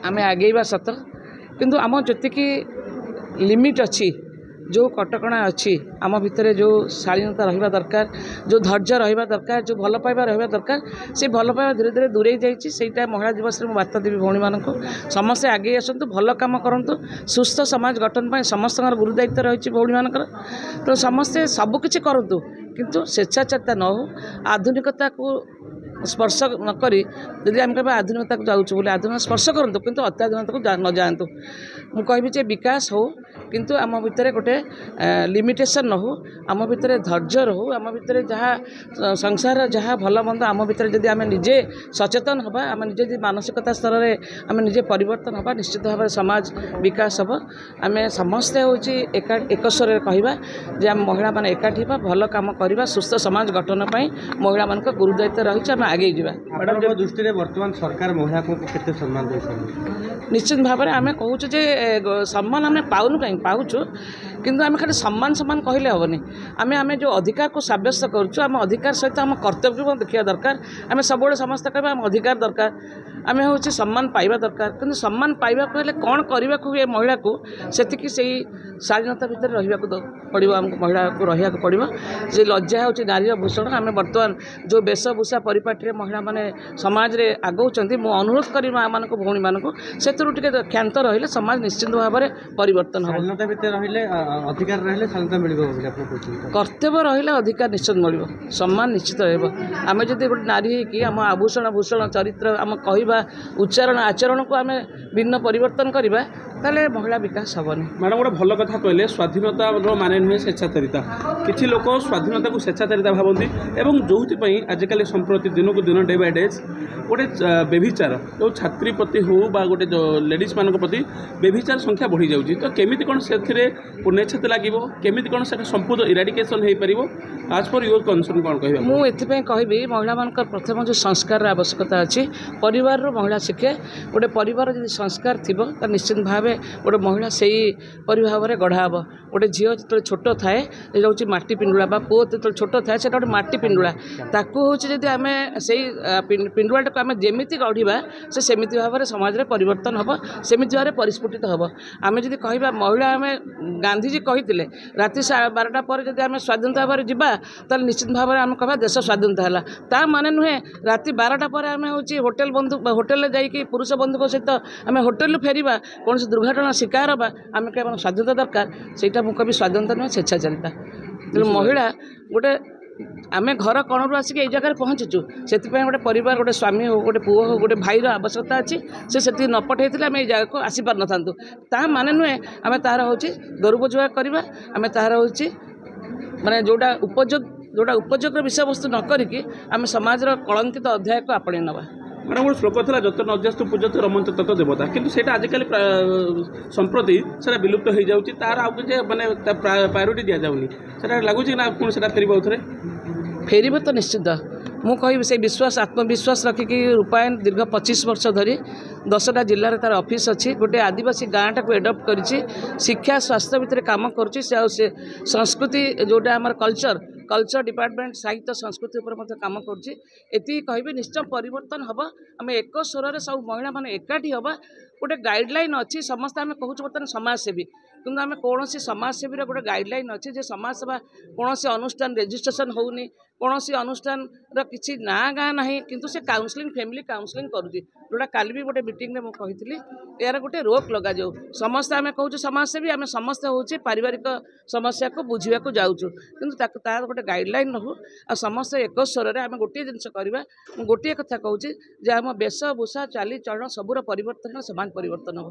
आमे आगेबा सत किंतु आम जी लिमिट अच्छी जो कटकणा अच्छी आम भितर जो शालीनता रहा दरकार जो धैर्य रहा दरकार जो भल पाइबा रहा दरकार से भल पाइबा धीरे धीरे दूरे जाइए महिला दिवस में बार्ता देवी भौणी मानक समस्ते आगे आसतु भल कम करूँ सुस्थ समाज गठन पर समस्त गुरु दायित्व रही भौणी मानकर तो समस्ते सबकि करूँ किंतु स्वेच्छाचारिता न हो आधुनिकता को स्पर्श नक जदि आम कह आधुनिकता को जाऊँ बोले आधुनिक स्पर्श करूँ किंतु अत्याधुनिकता को न जातु मुझे विकास हो किंतु आम भितर गोटे लिमिटेशन न हो आम भितर धैर्य रहू आम भितर जहाँ संसार जहाँ भल मंद आम भितर जदि आम निजे सचेतन हवा आम निजे मानसिकता स्तर में आम निजे परिवर्तन हवा निश्चित भाव समाज विकास हम आम समस्ते हूँ एक स्वर कहवा जे आम महिला मान एकाठी भल कम करवा सुस्थ समाज गठन पर महिला मान गुरु दायित्व रही आम आगे जावा। मैडम दृष्टि वर्तमान सरकार महिला को केते सम्मान निश्चित भाव में आम कहूँ सम्मान आम पाऊनु कहीं पाचु किंतु आम खाली सम्मान सम्मान कहले हेनी आम जो अधिकार को सब्यस्त करुँ अधिकार सहित आम कर्तव्य देखा दरकार आम सब समस्त कह आम अधिकार दरकार आम हूँ सम्मान पाइबा दरकार किंतु सम्मान पाइबा हेल्ले कौन करने को हुए महिला को सेतिकी से शालीनता भितर रहा पड़ो आमको महिला को रहा पड़ो से लज्जा हूँ नारी भूषण आम बर्तमान जो वेशभूषा परिपाटी महिला मैंने समाज में आगौंट मु अनुरोध करी माँ मान भौणी मान से क्षांत रही समाज निश्चित भाव में परिवर्तन हम अधिकार रहिले शालीनता मिलिबो कर्तव्य रहा अधिकार निश्चित मिल सम्मान निश्चित रम जब गोटे नारी कि आम आभूषण भूषण चरित्र आम कहवा उच्चारण आचरण को आम भिन्न परिवर्तन करवा ताले महिला विकास हेनी। मैडम गोटे भल कथा कहले स्वाधीनता माने नुहे स्वेच्छाचारिता किसी लोक स्वाधीनता को स्वेच्छाचारिता भावती एवं जो आजिकल संप्रति दिन को दिन डे बाय डे गोटे बेभिचार जो छात्री प्रति हो गोटे लेडीज मान प्रति बेभिचार संख्या बढ़ी जाऊँगी तो केमी कौन से पुण्यछेद लगे केमी कौन से संपूर्ण इराडिकेशन हो पार आज पर योर कनसर्न कौन कह मुझे कहबी महिला मान प्रथम जो संस्कार आवश्यकता अच्छी परिवार महिला शिखे गोटे परिवार जब संस्कार थी तो निश्चित भाव गोटे महिला से भाव में गढ़ा हे गोटे झील जो छोट थाए रोचे मटी पिंडुला पुओ जो छोट थाए से गोटे मटी पिंडुला ताकू हूँ जब आम से पिंडुला को आम जमी गढ़ा से सेमती भाव में समाज में परिवर्तन हम सेमती भाव में परिस्फुटित हम आम जब कह महिला आम गांधीजी कहते राति 12टा पर जब आम स्वाधीनता भाव जा निश्चित भाव में आम कह देश स्वाधीनता है ता माने नुहे राति 12टा पर आम हूँ होटेल बंधु होटेल जाकि पुरुष बंधुक सहित आम होटेल फेरिबा कौन दुर्घटना शिकार हाँ आम क्या स्वाधीनता दरकार से मुझे स्वाधीनता नुहे स्वेच्छाचारिता तेणु महिला गोटे आम घर कणरू आसिक ये जगह पहुँचीचु से गोटे परिवार गोटे स्वामी हो गोटे पुओ हो गोटे भाईर आवश्यकता अच्छी से न पठे आम ये जगह को आसी पार न था माने नुहे आम तार हूँ दुरुपयोग करवा आम तार हूँ माने जोड़ा उपयोग विषय वस्तु न करिकी आम समाज कलंकित अध्याय को आपणे नवा। मैडम गोटे श्लोक था जत नजस्तु पूजत रमंत तत देवता किंतु सेटा आजिकल संप्रति से विलुप्त हो जाऊँगी तार आउ कि माने प्रायोरिटी दि जाऊनी से लगुच ना पुणी से फेर फेर तो निश्चित मु कह से विश्वास आत्मविश्वास रखिकी रूपायन दीर्घ 25 वर्ष धरी 10टा जिले में तार ऑफिस अच्छी गोटे आदिवासी गाँटा को एडप्ट कर शिक्षा स्वास्थ्य भितर काम कर संस्कृति जोटा आम कल्चर डिपार्टमेंट साहित्य संस्कृति उपर काम करती कहबी निश्चय परिवर्तन हम आम एक स्वर सब महिला मान एकाठी हवा गोटे गाइडलाइन अच्छी समस्त आम कहूँ बर्तमान समाजसेवी किंतु आम कौन समाजसेवी गोटे गाइडलाइन अच्छी जे समाजसेवा कौन अनुष्ठान रेजिस्ट्रेशन होनी कौन अनुष्ठान किसी ना गाँ ना किंतु से काउंसलिंग फैमिली काउंसलिंग करुँची जोटा काली भी गोटे मीटिंग में मुझे यार गोटे रोक लग जाऊ समस्ते आम कहूँ समाजसेवी आम समस्ते हूँ पारिवारिक समस्या को बुझा जाऊँ किंतु तार गोटे गाइडलाइन रहू आ समस्त एक स्वर आम गोटे जिन करवा गोटे कथा कहूँ आम वेशभूषा चाली चलन सबूर परिवर्तन समाज परिवर्तन हो।